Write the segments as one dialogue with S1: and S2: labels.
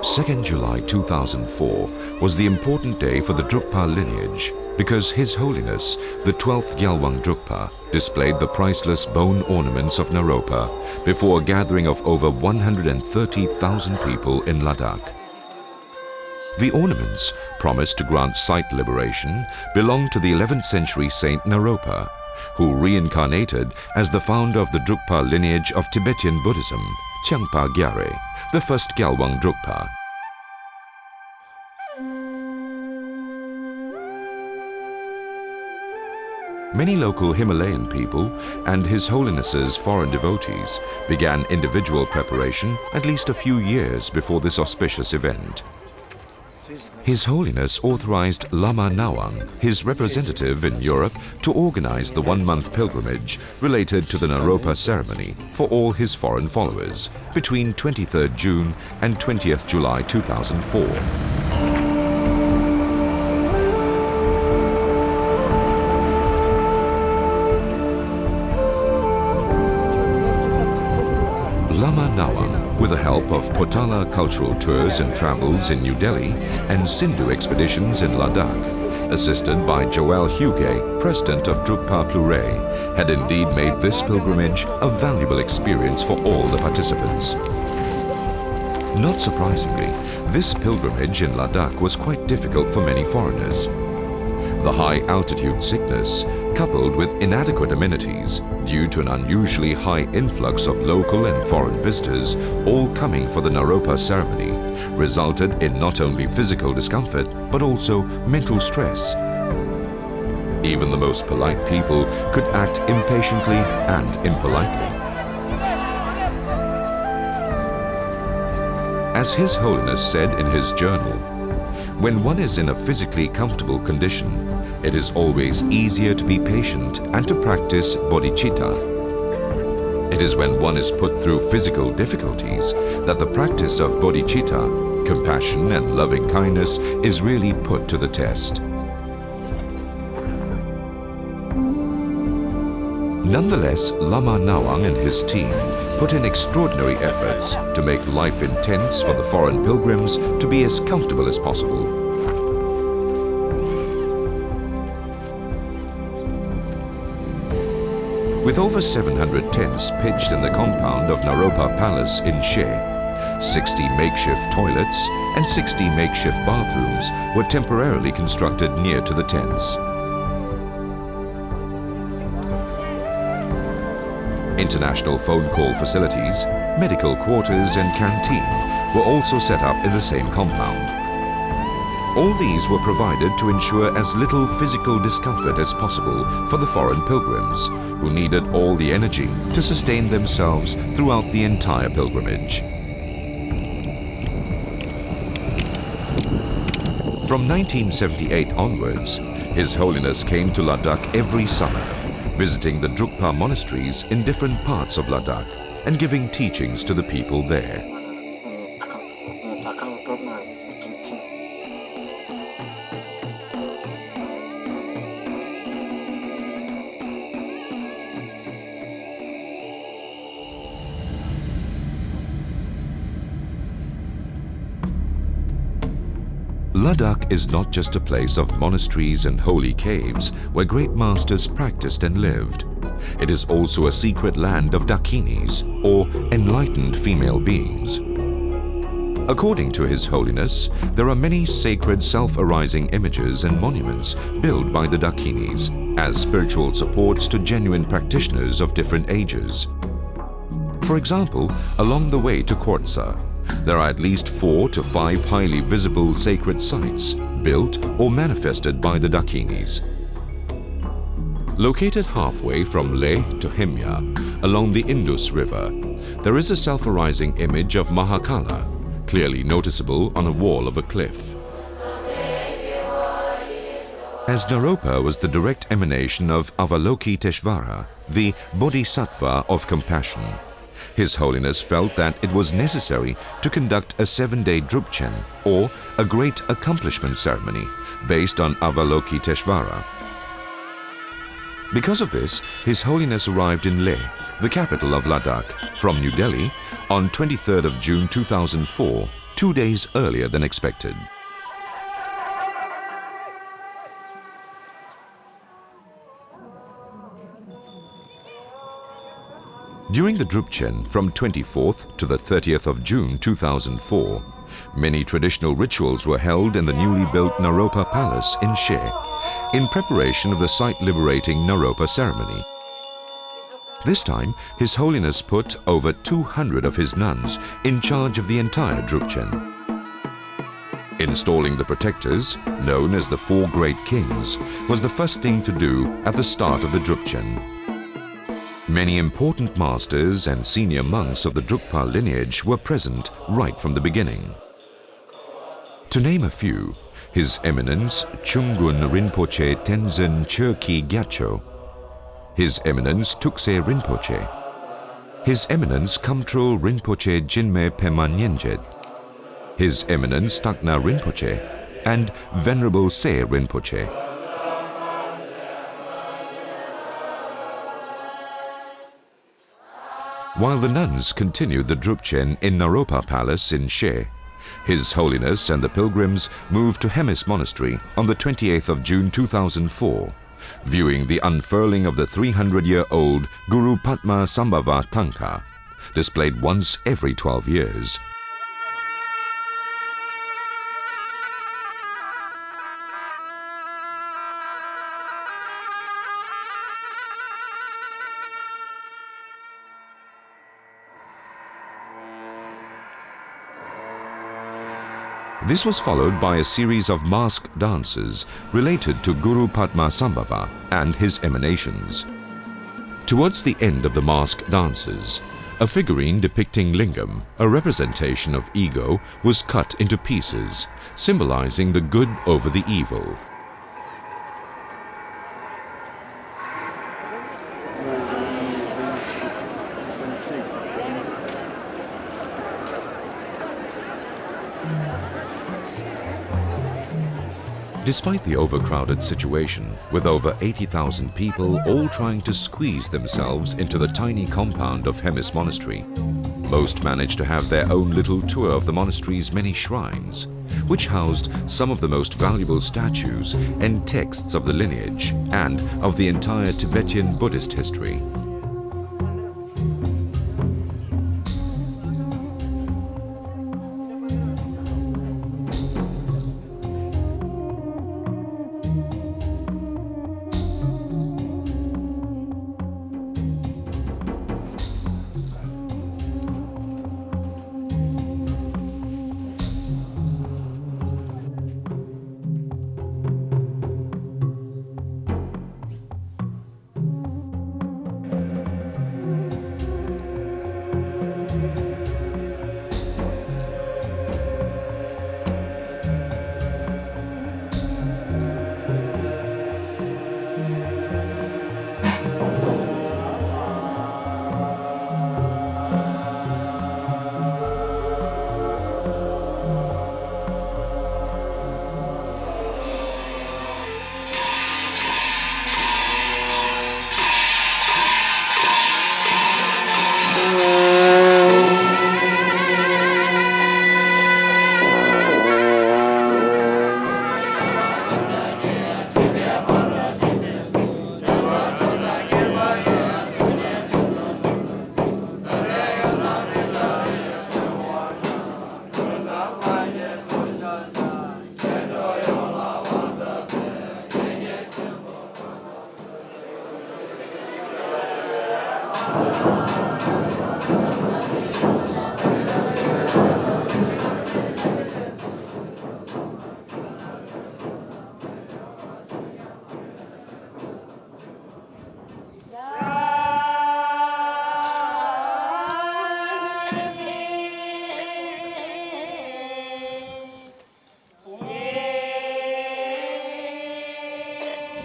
S1: 2nd July 2004 was the important day for the Drukpa lineage because His Holiness, the 12th Gyalwang Drukpa, displayed the priceless bone ornaments of Naropa before a gathering of over 130,000 people in Ladakh. The ornaments, promised to grant sight liberation, belong to the 11th century Saint Naropa, who reincarnated as the founder of the Drukpa lineage of Tibetan Buddhism, Changpa Gyare, the first Gyalwang Drukpa. Many local Himalayan people and His Holiness's foreign devotees began individual preparation at least a few years before this auspicious event. His Holiness authorized Lama Nawang, his representative in Europe, to organize the one-month pilgrimage related to the Naropa Ceremony for all his foreign followers between 23rd June and 20th July 2004. Lama Nawang, with the help of Potala cultural tours and travels in New Delhi and Sindhu expeditions in Ladakh, assisted by Joel Huguet, president of Drukpa Plure, had indeed made this pilgrimage a valuable experience for all the participants. Not surprisingly, this pilgrimage in Ladakh was quite difficult for many foreigners. The high altitude sickness, coupled with inadequate amenities due to an unusually high influx of local and foreign visitors all coming for the Naropa ceremony, resulted in not only physical discomfort but also mental stress. Even the most polite people could act impatiently and impolitely. As His Holiness said in his journal, when one is in a physically comfortable condition, it is always easier to be patient and to practice bodhicitta. It is when one is put through physical difficulties that the practice of bodhicitta, compassion and loving kindness, is really put to the test. Nonetheless, Lama Nawang and his team put in extraordinary efforts to make life in tents for the foreign pilgrims to be as comfortable as possible. With over 700 tents pitched in the compound of Naropa Palace in She, 60 makeshift toilets and 60 makeshift bathrooms were temporarily constructed near to the tents. International phone call facilities, medical quarters and canteen were also set up in the same compound. All these were provided to ensure as little physical discomfort as possible for the foreign pilgrims, who needed all the energy to sustain themselves throughout the entire pilgrimage. From 1978 onwards, His Holiness came to Ladakh every summer, visiting the Drukpa monasteries in different parts of Ladakh and giving teachings to the people there. Ladakh is not just a place of monasteries and holy caves where great masters practiced and lived. It is also a secret land of Dakinis, or enlightened female beings. According to His Holiness, there are many sacred self-arising images and monuments built by the Dakinis as spiritual supports to genuine practitioners of different ages. For example, along the way to Kortsa, there are at least 4 to 5 highly visible sacred sites built or manifested by the Dakinis. Located halfway from Leh to Himya, along the Indus River, there is a self-arising image of Mahakala, clearly noticeable on a wall of a cliff. As Naropa was the direct emanation of Avalokiteshvara, the Bodhisattva of compassion, His Holiness felt that it was necessary to conduct a 7-day Drupchen, or a great accomplishment ceremony, based on Avalokiteshvara. Because of this, His Holiness arrived in Leh, the capital of Ladakh, from New Delhi on 23rd of June 2004 2 days earlier than expected. During the Drupchen from 24th to the 30th of June 2004, many traditional rituals were held in the newly built Naropa Palace in She, in preparation of the site-liberating Naropa Ceremony. This time, His Holiness put over 200 of his nuns in charge of the entire Drupchen. Installing the protectors, known as the Four Great Kings, was the first thing to do at the start of the Drupchen. Many important masters and senior monks of the Drukpa lineage were present right from the beginning. To name a few, His Eminence Chungun Rinpoche Tenzin Chökyi Gyatso, His Eminence Tukse Rinpoche, His Eminence Kamtrul Rinpoche Jinme Pema Nyenjet, His Eminence Takna Rinpoche, and Venerable Se Rinpoche. While the nuns continued the Drupchen in Naropa Palace in She, His Holiness and the pilgrims moved to Hemis Monastery on the 28th of June 2004, viewing the unfurling of the 300-year-old Guru Padma Sambhava Tanka, displayed once every 12 years. This was followed by a series of masked dances related to Guru Padma Sambhava and his emanations. Towards the end of the masked dances, a figurine depicting Lingam, a representation of ego, was cut into pieces, symbolizing the good over the evil. Despite the overcrowded situation, with over 80,000 people all trying to squeeze themselves into the tiny compound of Hemis Monastery, most managed to have their own little tour of the monastery's many shrines, which housed some of the most valuable statues and texts of the lineage and of the entire Tibetan Buddhist history.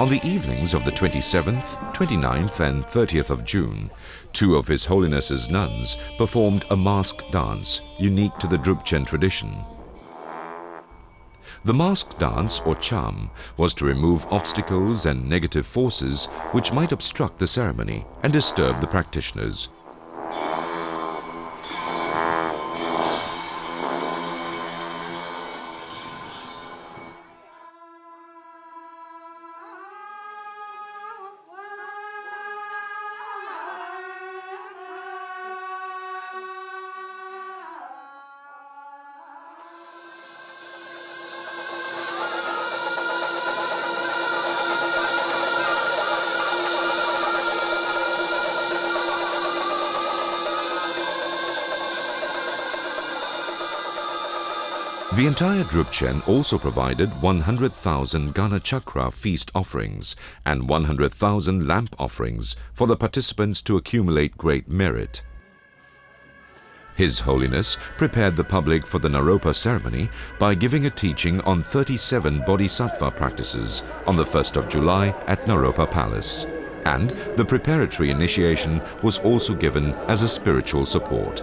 S1: On the evenings of the 27th, 29th and 30th of June, two of His Holiness's nuns performed a masked dance unique to the Drupchen tradition. The masked dance, or cham, was to remove obstacles and negative forces which might obstruct the ceremony and disturb the practitioners. The entire Drukchen also provided 100,000 Gana Chakra feast offerings and 100,000 lamp offerings for the participants to accumulate great merit. His Holiness prepared the public for the Naropa ceremony by giving a teaching on 37 Bodhisattva practices on the 1st of July at Naropa Palace, and the preparatory initiation was also given as a spiritual support.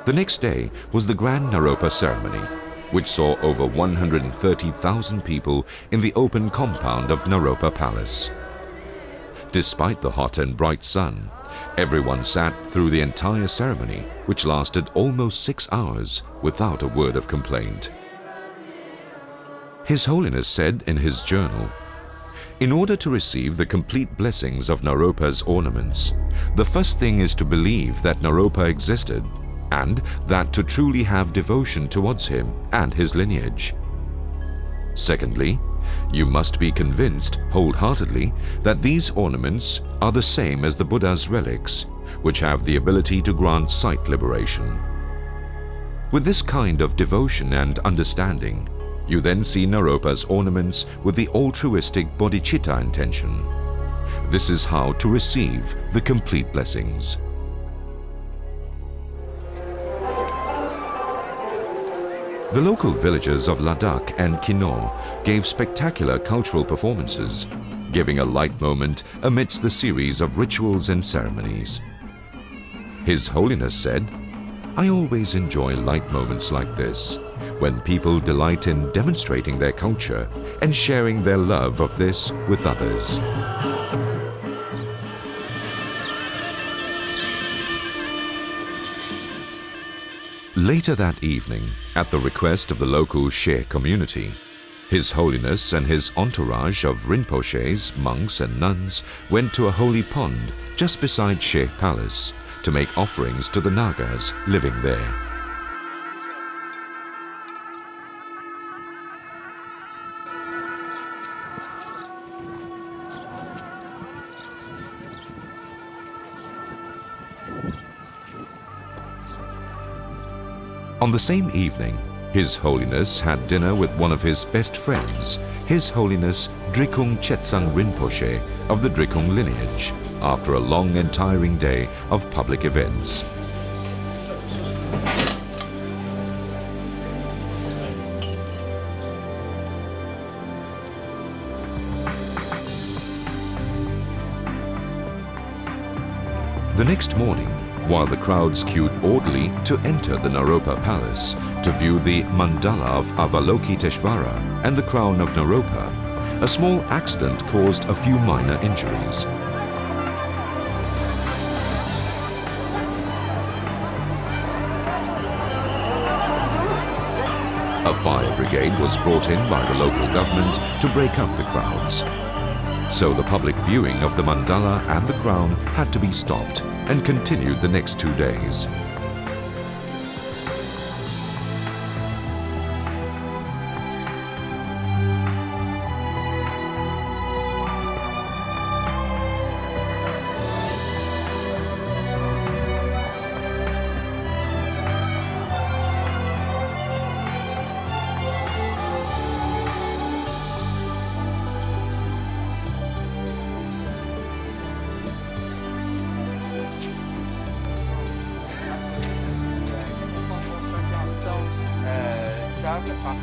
S1: The next day was the Grand Naropa Ceremony, which saw over 130,000 people in the open compound of Naropa Palace. Despite the hot and bright sun, everyone sat through the entire ceremony, which lasted almost 6 hours without a word of complaint. His Holiness said in his journal, "In order to receive the complete blessings of Naropa's ornaments, the first thing is to believe that Naropa existed, and that to truly have devotion towards him and his lineage. Secondly, you must be convinced wholeheartedly that these ornaments are the same as the Buddha's relics, which have the ability to grant sight liberation. With this kind of devotion and understanding, you then see Naropa's ornaments with the altruistic bodhicitta intention. This is how to receive the complete blessings." The local villagers of Ladakh and Kinnaur gave spectacular cultural performances, giving a light moment amidst the series of rituals and ceremonies. His Holiness said, "I always enjoy light moments like this, when people delight in demonstrating their culture and sharing their love of this with others." Later that evening, at the request of the local She community, His Holiness and his entourage of Rinpoches, monks and nuns went to a holy pond just beside She Palace to make offerings to the Nagas living there. On the same evening, His Holiness had dinner with one of his best friends, His Holiness Drikung Chetsang Rinpoche of the Drikung lineage, after a long and tiring day of public events. The next morning, while the crowds queued orderly to enter the Naropa Palace to view the mandala of Avalokiteshvara and the crown of Naropa, a small accident caused a few minor injuries. A fire brigade was brought in by the local government to break up the crowds. So the public viewing of the mandala and the crown had to be stopped and continued the next 2 days.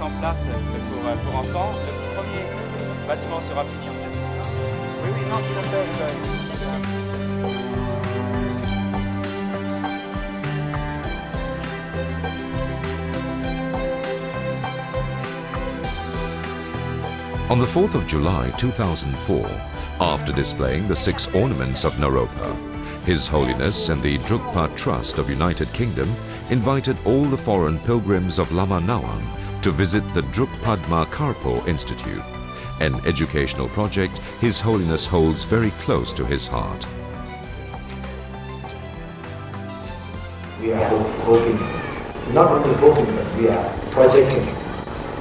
S2: En place pour enfants. Le premier bâtiment sera fini en fait, c'est ça? Oui, oui, non, tout à fait.
S1: On the 4th of July 2004, after displaying the 6 ornaments of Naropa, His Holiness and the Drukpa Trust of United Kingdom invited all the foreign pilgrims of Lama Nawang to visit the Drukpadma Karpo Institute, an educational project His Holiness holds very close to his heart.
S3: We are hoping, not only hoping, but we are projecting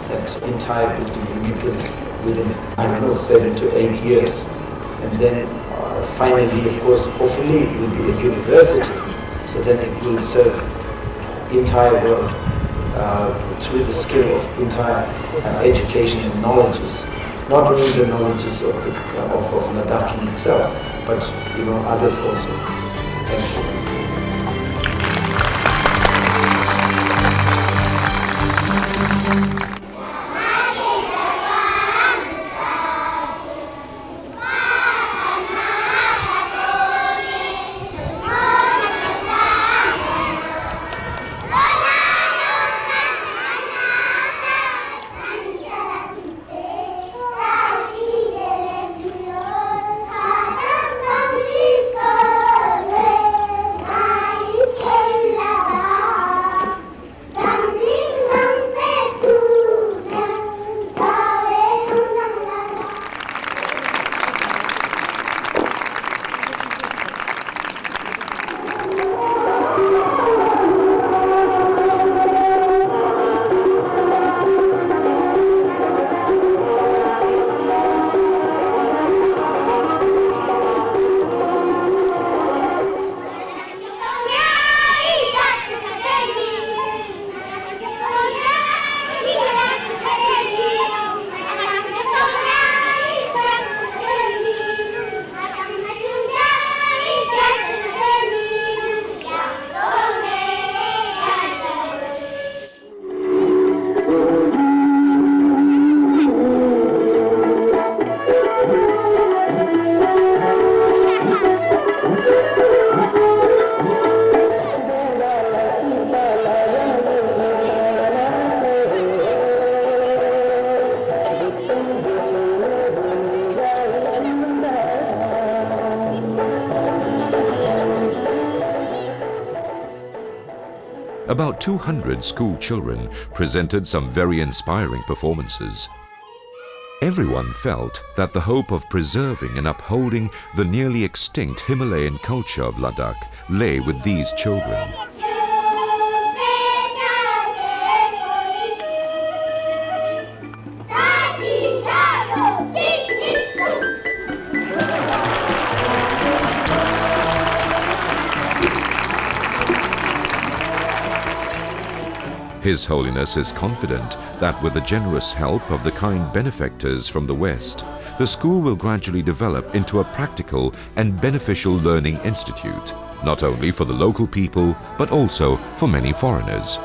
S3: that entire building will be built within, 7 to 8 years. And then finally, of course, hopefully it will be a university. So then it will serve the entire world through the skill of entire education and knowledges, not only the knowledges of Ladakh itself, but others also. Thank you.
S1: About 200 school children presented some very inspiring performances. Everyone felt that the hope of preserving and upholding the nearly extinct Himalayan culture of Ladakh lay with these children. His Holiness is confident that with the generous help of the kind benefactors from the West, the school will gradually develop into a practical and beneficial learning institute, not only for the local people, but also for many foreigners.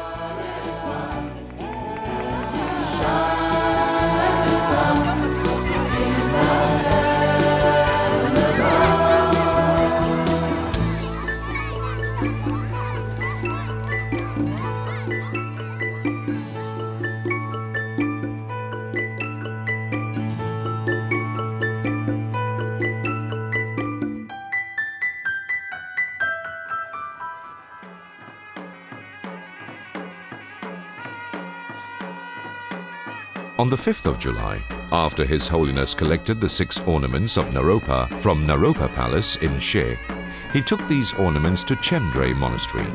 S1: On the 5th of July, after His Holiness collected the 6 ornaments of Naropa from Naropa Palace in She, he took these ornaments to Chendray Monastery.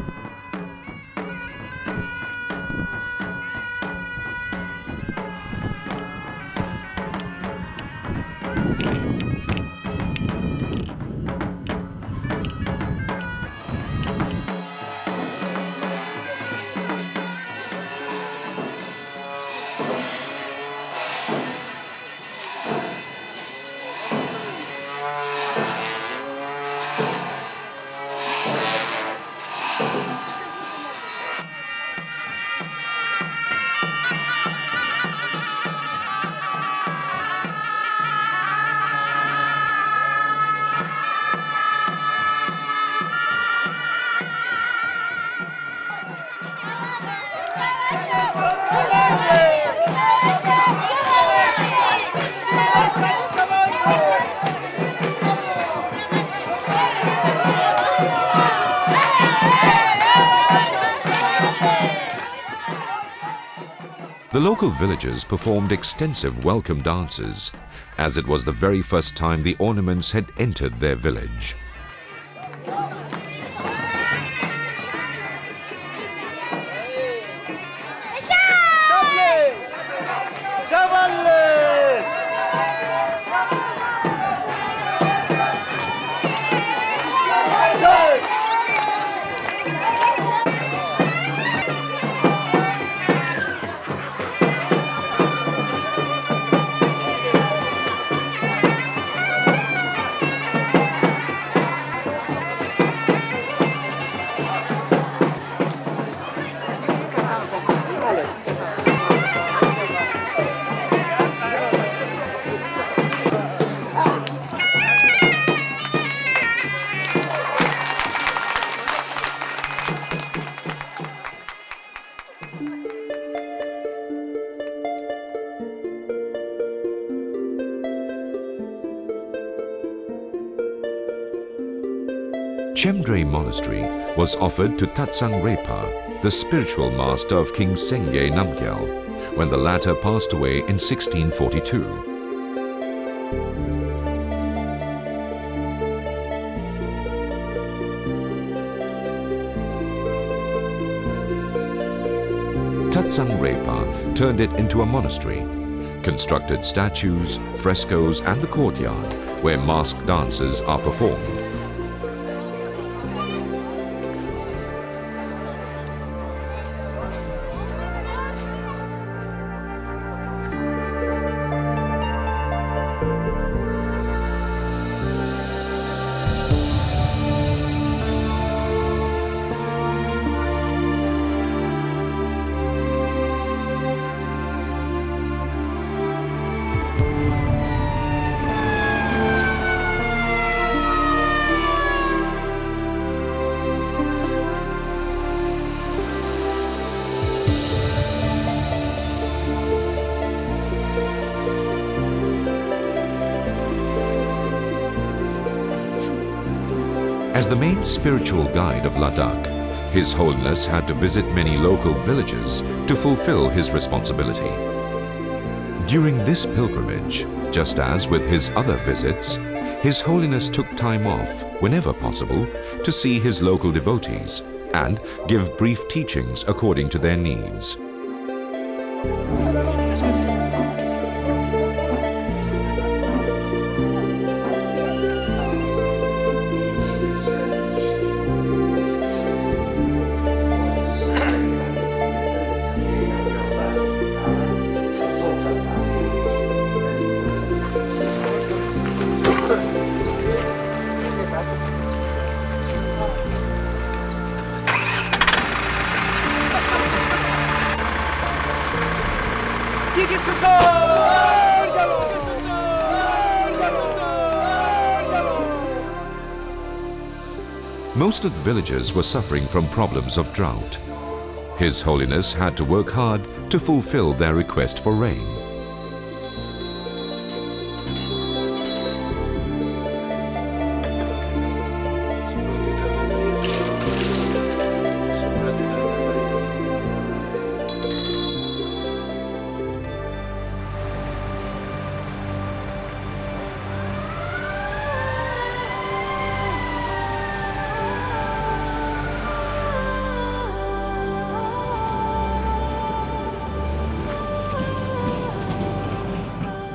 S1: The local villagers performed extensive welcome dances, as it was the very first time the ornaments had entered their village. Chemdre Monastery was offered to Tatsang Repa, the spiritual master of King Sengye Namgyal, when the latter passed away in 1642. Tatsang Repa turned it into a monastery, constructed statues, frescoes and the courtyard where masked dances are performed. As the main spiritual guide of Ladakh, His Holiness had to visit many local villages to fulfill his responsibility. During this pilgrimage, just as with his other visits, His Holiness took time off, whenever possible, to see his local devotees and give brief teachings according to their needs. Most of the villagers were suffering from problems of drought. His Holiness had to work hard to fulfill their request for rain.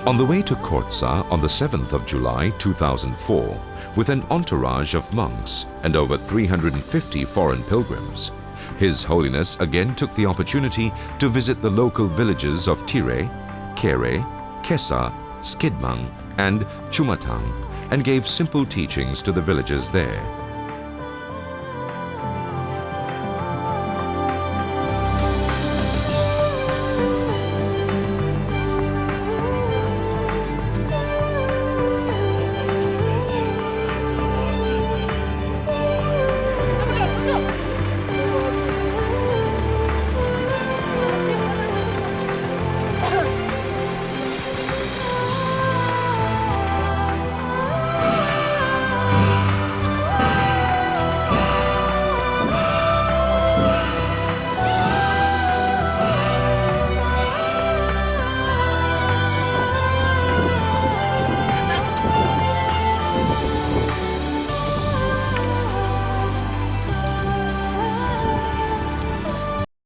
S1: On the way to Khortsa on the 7th of July 2004, with an entourage of monks and over 350 foreign pilgrims, His Holiness again took the opportunity to visit the local villages of Tire, Kere, Kesa, Skidmang and Chumatang and gave simple teachings to the villagers there.